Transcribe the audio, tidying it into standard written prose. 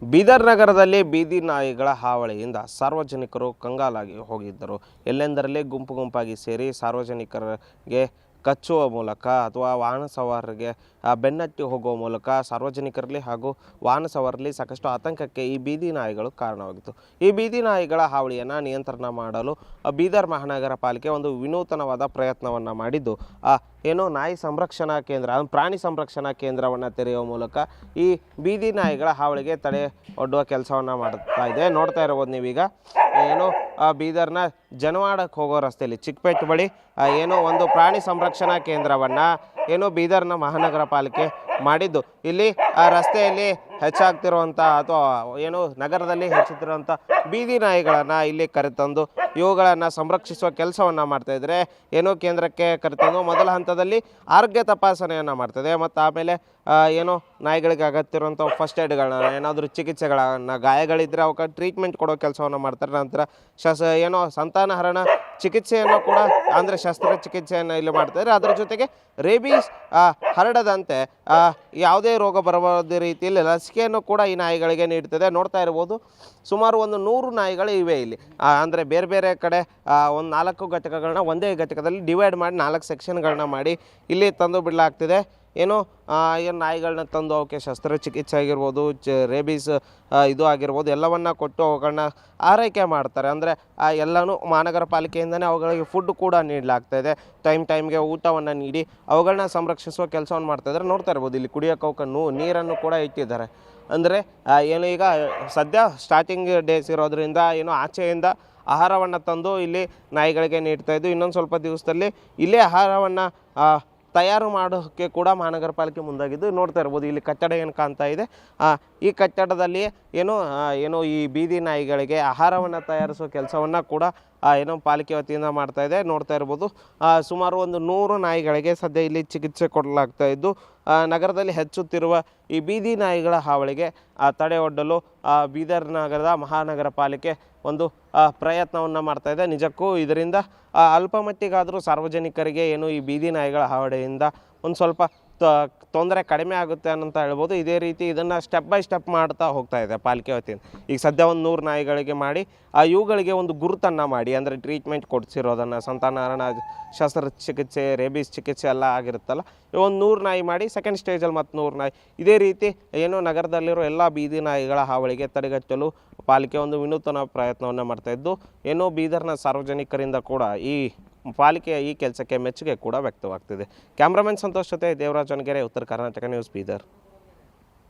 ಬೀದರ್ ನಗರದಲ್ಲಿ ಬೀದಿ ನಾಯಿಗಳ ಹಾವಳಿಯಿಂದ ಸಾರ್ವಜನಿಕರು ಕಂಗಾಲಾಗಿ ಹೋಗಿದ್ದರು. ಎಲ್ಲೆಂದರಲ್ಲಿ ಗುಂಪು ಗುಂಪಾಗಿ ಸೇರಿ ಸಾರ್ವಜನಿಕರಿಗೆ ಕಚ್ಚುವ ಮೂಲಕ ಅಥವಾ ವಾಹನ ಸವಾರರಿಗೆ ಬೆನ್ನಟ್ಟಿ ಹೋಗುವ ಮೂಲಕ ಸಾರ್ವಜನಿಕರಲ್ಲಿ ಹಾಗೂ ವಾಹನ ಸವಾರರಲ್ಲಿ ಸಾಕಷ್ಟು ಆತಂಕಕ್ಕೆ ಈ ಬೀದಿ ನಾಯಿಗಳು ಕಾರಣವಾಗಿತ್ತು. ಈ ಬೀದಿ ನಾಯಿಗಳ ಹಾವಳಿಯನ್ನು ನಿಯಂತ್ರಣ ಮಾಡಲು ಬೀದರ್ ಮಹಾನಗರ ಪಾಲಿಕೆ ಒಂದು ವಿನೂತನವಾದ ಪ್ರಯತ್ನವನ್ನು ಮಾಡಿದ್ದು ಏನೋ ನಾಯಿ ಸಂರಕ್ಷಣಾ ಕೇಂದ್ರ, ಪ್ರಾಣಿ ಸಂರಕ್ಷಣಾ ಕೇಂದ್ರವನ್ನು ತೆರೆಯುವ ಮೂಲಕ ಈ ಬೀದಿ ನಾಯಿಗಳ ಹಾವಳಿಗೆ ತಡೆ ಒಡ್ಡುವ ಕೆಲಸವನ್ನು ಮಾಡ್ತಾ ಇದೆ. ನೋಡ್ತಾ ಇರ್ಬೋದು ನೀವೀಗ ಏನೋ ಬೀದರ್ನ ಜನವಾಡಕ್ಕೆ ಹೋಗೋ ರಸ್ತೆಯಲ್ಲಿ ಚಿಕ್ಕಪೇಟೆ ಬಳಿ ಏನೋ ಒಂದು ಪ್ರಾಣಿ ಸಂರಕ್ಷಣಾ ಕೇಂದ್ರವನ್ನು ಏನೋ ಬೀದರ್ನ ಮಹಾನಗರ ಪಾಲಿಕೆ ಮಾಡಿದ್ದು. ಇಲ್ಲಿ ರಸ್ತೆಯಲ್ಲಿ ಹೆಚ್ಚಾಗ್ತಿರುವಂಥ ಅಥವಾ ಏನು ನಗರದಲ್ಲಿ ಹೆಚ್ಚುತ್ತಿರುವಂಥ ಬೀದಿ ನಾಯಿಗಳನ್ನು ಇಲ್ಲಿ ಕರೆತಂದು ಇವುಗಳನ್ನು ಸಂರಕ್ಷಿಸುವ ಕೆಲಸವನ್ನು ಮಾಡ್ತಾಯಿದ್ರೆ. ಏನೋ ಕೇಂದ್ರಕ್ಕೆ ಕರೆತಂದು ಮೊದಲ ಹಂತದಲ್ಲಿ ಆರೋಗ್ಯ ತಪಾಸಣೆಯನ್ನು ಮಾಡ್ತದೆ ಮತ್ತು ಆಮೇಲೆ ಏನೋ ನಾಯಿಗಳಿಗೆ ಅಗತ್ಯವಿರುವಂಥ ಫಸ್ಟ್ ಏಡ್ಗಳನ್ನ, ಏನಾದರೂ ಚಿಕಿತ್ಸೆಗಳನ್ನು, ಗಾಯಗಳಿದ್ದರೆ ಅವಕ್ಕೆ ಟ್ರೀಟ್ಮೆಂಟ್ ಕೊಡೋ ಕೆಲಸವನ್ನು ಮಾಡ್ತಾರೆ. ನಂತರ ಏನೋ ಸಂತಾನಹರಣ ಚಿಕಿತ್ಸೆಯನ್ನು ಕೂಡ ಅಂದರೆ ಶಸ್ತ್ರಚಿಕಿತ್ಸೆಯನ್ನು ಇಲ್ಲಿ ಮಾಡ್ತಾಯಿದ್ರೆ. ಅದರ ಜೊತೆಗೆ ರೇಬೀಸ್ ಹರಡದಂತೆ ಯಾವುದೇ ರೋಗ ಬರಬಾರದ ರೀತಿಯಲ್ಲಿ ಲಸಿಕೆಯನ್ನು ಕೂಡ ಈ ನಾಯಿಗಳಿಗೆ ನೀಡ್ತದೆ. ನೋಡ್ತಾ ಇರ್ಬೋದು ಸುಮಾರು ಒಂದು 100 ನಾಯಿಗಳು ಇವೆ ಇಲ್ಲಿ. ಅಂದರೆ ಬೇರೆ ಬೇರೆ ಕಡೆ ಒಂದು 4 ಘಟಕಗಳನ್ನ ಒಂದೇ ಘಟಕದಲ್ಲಿ ಡಿವೈಡ್ ಮಾಡಿ 4 ಸೆಕ್ಷನ್ಗಳನ್ನ ಮಾಡಿ ಇಲ್ಲಿ ತಂದು ಬಿಡಲಾಗ್ತಿದೆ. ಏನು ನಾಯಿಗಳನ್ನ ತಂದು ಅವಕ್ಕೆ ಶಸ್ತ್ರಚಿಕಿತ್ಸೆ ಆಗಿರ್ಬೋದು, ರೇಬೀಸ್ ಇದು ಆಗಿರ್ಬೋದು, ಎಲ್ಲವನ್ನು ಕೊಟ್ಟು ಅವುಗಳನ್ನ ಆರೈಕೆ ಮಾಡ್ತಾರೆ. ಅಂದರೆ ಎಲ್ಲನೂ ಮಹಾನಗರ ಪಾಲಿಕೆಯಿಂದನೇ ಅವುಗಳಿಗೆ ಫುಡ್ ಕೂಡ ನೀಡಲಾಗ್ತಾಯಿದೆ. ಟೈಮ್ಗೆ ಊಟವನ್ನು ನೀಡಿ ಅವುಗಳನ್ನ ಸಂರಕ್ಷಿಸುವ ಕೆಲಸವನ್ನು ಮಾಡ್ತಾಯಿದ್ದಾರೆ. ನೋಡ್ತಾ ಇರ್ಬೋದು ಇಲ್ಲಿ ಕುಡಿಯೋಕೆ ಅವಕ್ಕೆ ನೀರನ್ನು ಕೂಡ ಇಟ್ಟಿದ್ದಾರೆ. ಅಂದರೆ ಏನು ಈಗ ಸದ್ಯ ಸ್ಟಾರ್ಟಿಂಗ್ ಡೇಸ್ ಇರೋದ್ರಿಂದ ಏನು ಆಚೆಯಿಂದ ಆಹಾರವನ್ನು ತಂದು ಇಲ್ಲಿ ನಾಯಿಗಳಿಗೆ ನೀಡ್ತಾಯಿದ್ದು. ಇನ್ನೊಂದು ಸ್ವಲ್ಪ ದಿವಸದಲ್ಲಿ ಇಲ್ಲೇ ಆಹಾರವನ್ನು ತಯಾರು ಮಾಡೋಕ್ಕೆ ಕೂಡ ಮಹಾನಗರ ಪಾಲಿಕೆ ಮುಂದಾಗಿದ್ದು. ನೋಡ್ತಾ ಇರ್ಬೋದು ಇಲ್ಲಿ ಕಟ್ಟಡ ಏನು ಕಾಣ್ತಾ ಇದೆ. ಈ ಕಟ್ಟಡದಲ್ಲಿ ಏನೋ ಈ ಬೀದಿ ನಾಯಿಗಳಿಗೆ ಆಹಾರವನ್ನು ತಯಾರಿಸೋ ಕೆಲಸವನ್ನು ಕೂಡ ಏನೋ ಪಾಲಿಕೆ ವತಿಯಿಂದ ಮಾಡ್ತಾಯಿದೆ. ನೋಡ್ತಾ ಇರ್ಬೋದು ಸುಮಾರು ಒಂದು 100 ನಾಯಿಗಳಿಗೆ ಸದ್ಯ ಇಲ್ಲಿ ಚಿಕಿತ್ಸೆ ಕೊಡಲಾಗ್ತಾ ಇದ್ದು. ನಗರದಲ್ಲಿ ಹೆಚ್ಚುತ್ತಿರುವ ಈ ಬೀದಿ ನಾಯಿಗಳ ಹಾವಳಿಗೆ ತಡೆ ಒಡ್ಡಲು ಬೀದರ್ ನಗರದ ಮಹಾನಗರ ಪಾಲಿಕೆ ಒಂದು ಪ್ರಯತ್ನವನ್ನು ಮಾಡ್ತಾಯಿದೆ. ನಿಜಕ್ಕೂ ಇದರಿಂದ ಅಲ್ಪ ಮಟ್ಟಿಗಾದರೂ ಸಾರ್ವಜನಿಕರಿಗೆ ಏನು ಈ ಬೀದಿ ನಾಯಿಗಳ ಹಾವಳಿಯಿಂದ ಒಂದು ಸ್ವಲ್ಪ ತೊಂದರೆ ಕಡಿಮೆ ಆಗುತ್ತೆ ಅಂತ ಹೇಳ್ಬೋದು. ಇದೇ ರೀತಿ ಇದನ್ನು ಸ್ಟೆಪ್ ಬೈ ಸ್ಟೆಪ್ ಮಾಡ್ತಾ ಹೋಗ್ತಾ ಇದೆ ಪಾಲಿಕೆ ವತಿಯಿಂದ. ಈಗ ಸದ್ಯ ಒಂದು 100 ನಾಯಿಗಳಿಗೆ ಮಾಡಿ ಇವುಗಳಿಗೆ ಒಂದು ಗುರುತನ್ನು ಮಾಡಿ, ಅಂದರೆ ಟ್ರೀಟ್ಮೆಂಟ್ ಕೊಡಿಸಿರೋದನ್ನು, ಸಂತಾನಹರಣ ಶಸ್ತ್ರಚಿಕಿತ್ಸೆ, ರೇಬೀಸ್ ಚಿಕಿತ್ಸೆ ಎಲ್ಲ ಆಗಿರುತ್ತಲ್ಲ, ಒಂದು 100 ನಾಯಿ ಮಾಡಿ ಸೆಕೆಂಡ್ ಸ್ಟೇಜಲ್ಲಿ ಮತ್ತು 100 ನಾಯಿ. ಇದೇ ರೀತಿ ಏನೋ ನಗರದಲ್ಲಿರೋ ಎಲ್ಲ ಬೀದಿ ನಾಯಿಗಳ ಹಾವಳಿಗೆ ತಡೆಗಟ್ಟಲು ಪಾಲಿಕೆ ಒಂದು ವಿನೂತನ ಪ್ರಯತ್ನವನ್ನು ಮಾಡ್ತಾಯಿದ್ದು. ಏನೋ ಬೀದರ್ನ ಸಾರ್ವಜನಿಕರಿಂದ ಕೂಡ ಈ ಪಾಲಿಕೆಯ ಈ ಕೆಲಸಕ್ಕೆ ಮೆಚ್ಚುಗೆ ಕೂಡ ವ್ಯಕ್ತವಾಗ್ತಿದೆ. ಕ್ಯಾಮ್ರಾಮನ್ ಸಂತೋಷ್ ಜೊತೆ ದೇವರಾಜ್ ಅನಗೆರೆ, ಉತ್ತರ ಕರ್ನಾಟಕ ನ್ಯೂಸ್, ಬೀದರ್.